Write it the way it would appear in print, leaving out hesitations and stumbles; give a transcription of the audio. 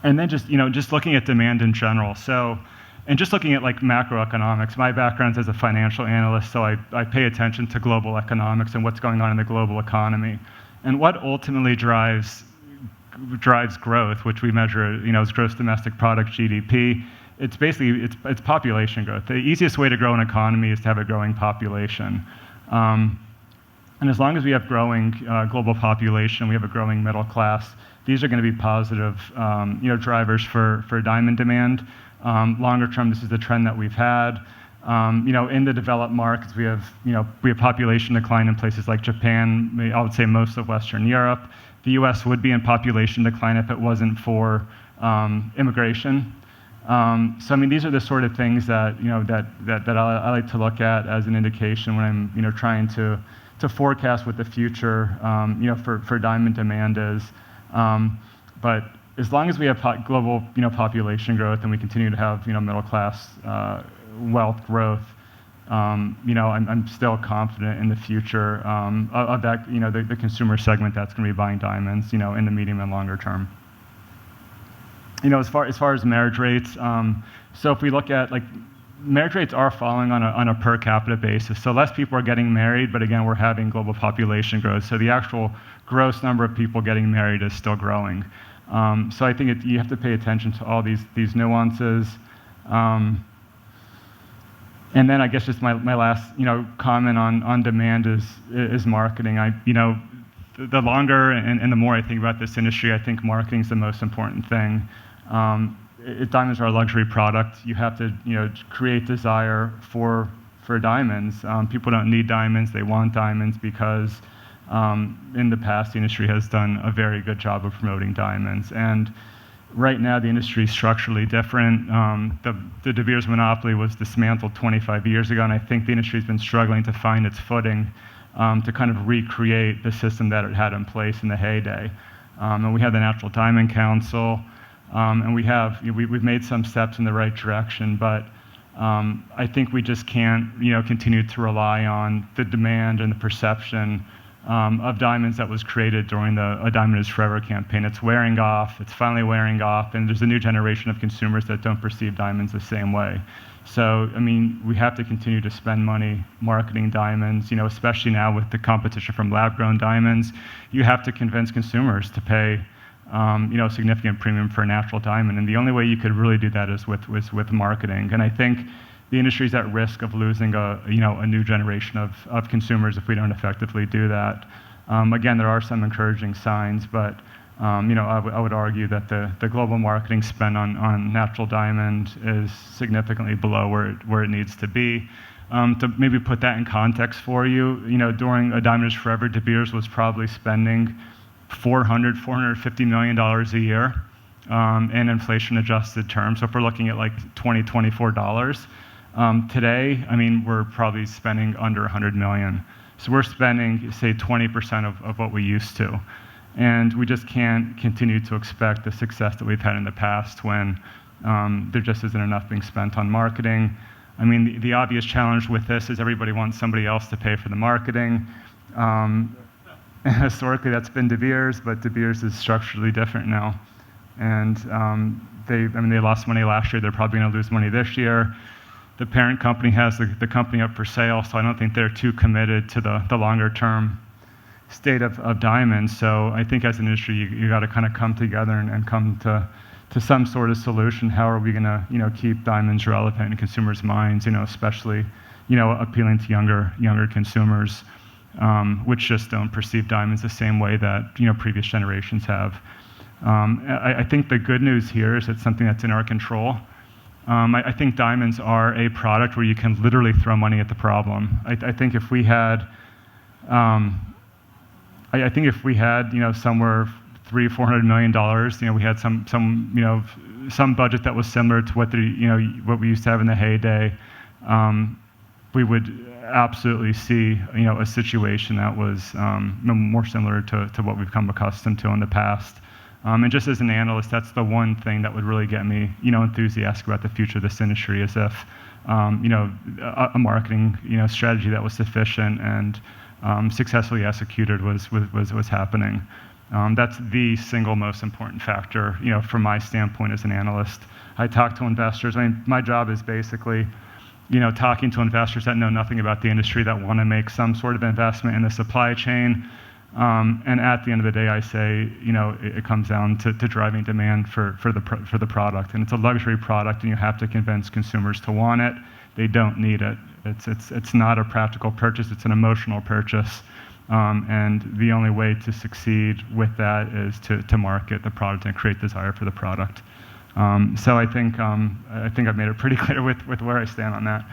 And then just looking at demand in general. So, and just looking at like macroeconomics, my background is as a financial analyst, so I pay attention to global economics and what's going on in the global economy. And what ultimately drives growth, which we measure, as gross domestic product, GDP, it's basically, it's population growth. The easiest way to grow an economy is to have a growing population. And as long as we have growing global population, we have a growing middle class, these are going to be positive drivers for diamond demand. Longer term, this is the trend that we've had. In the developed markets, we have population decline in places like Japan, I would say most of Western Europe. The US would be in population decline if it wasn't for immigration. So these are the sort of things that I like to look at as an indication when I'm trying to forecast what the future for diamond demand is. But as long as we have global population growth and we continue to have middle class wealth growth, I'm still confident in the future of that the consumer segment that's going to be buying diamonds in the medium and longer term. As far as marriage rates, so if we look at marriage rates are falling on a per capita basis. So less people are getting married, but again, we're having global population growth. So the actual gross number of people getting married is still growing. So I think you have to pay attention to all these nuances. And then I guess just my last comment on demand is marketing. The longer and the more I think about this industry, I think marketing is the most important thing. Diamonds are a luxury product. You have to create desire for diamonds. People don't need diamonds; they want diamonds because in the past the industry has done a very good job of promoting diamonds. And right now the industry is structurally different. The De Beers monopoly was dismantled 25 years ago, and I think the industry has been struggling to find its footing to kind of recreate the system that it had in place in the heyday. And we have the Natural Diamond Council. And we've made some steps in the right direction, but I think we just can't continue to rely on the demand and the perception of diamonds that was created during the A Diamond is Forever campaign. It's wearing off. It's finally wearing off, and there's a new generation of consumers that don't perceive diamonds the same way. So we have to continue to spend money marketing diamonds. Especially now with the competition from lab-grown diamonds, you have to convince consumers to pay a significant premium for a natural diamond, and the only way you could really do that is with marketing. And I think the industry is at risk of losing a new generation of consumers if we don't effectively do that. Again, there are some encouraging signs, but I would argue that the global marketing spend on natural diamond is significantly below where it needs to be. To maybe put that in context for you, during A Diamond is Forever, De Beers was probably spending $450 million a year in inflation-adjusted terms. So if we're looking at $20, $24, today, we're probably spending under $100 million. So we're spending, say, 20% of what we used to. And we just can't continue to expect the success that we've had in the past when there just isn't enough being spent on marketing. The obvious challenge with this is everybody wants somebody else to pay for the marketing. Historically, that's been De Beers, but De Beers is structurally different now. And they lost money last year. They're probably going to lose money this year. The parent company has the company up for sale, so I don't think they're too committed to the longer-term state of diamonds. So I think as an industry, you got to kind of come together and come to some sort of solution. How are we going to keep diamonds relevant in consumers' minds? Especially appealing to younger consumers. Which just don't perceive diamonds the same way that previous generations have. I think the good news here is it's something that's in our control. I think diamonds are a product where you can literally throw money at the problem. I think if we had, somewhere $300-400 million, we had some budget that was similar to what we used to have in the heyday, we would absolutely see a situation that was more similar to what we've come accustomed to in the past. And just as an analyst, that's the one thing that would really get me enthusiastic about the future of this industry, is if a marketing strategy that was sufficient and successfully executed was happening. That's the single most important factor, from my standpoint as an analyst. I talk to investors. I mean, my job is basically, talking to investors that know nothing about the industry, that want to make some sort of investment in the supply chain. And at the end of the day, I say, it comes down to driving demand for the product. And it's a luxury product, and you have to convince consumers to want it. They don't need it. It's not a practical purchase. It's an emotional purchase. And the only way to succeed with that is to market the product and create desire for the product. So I think I've made it pretty clear with where I stand on that.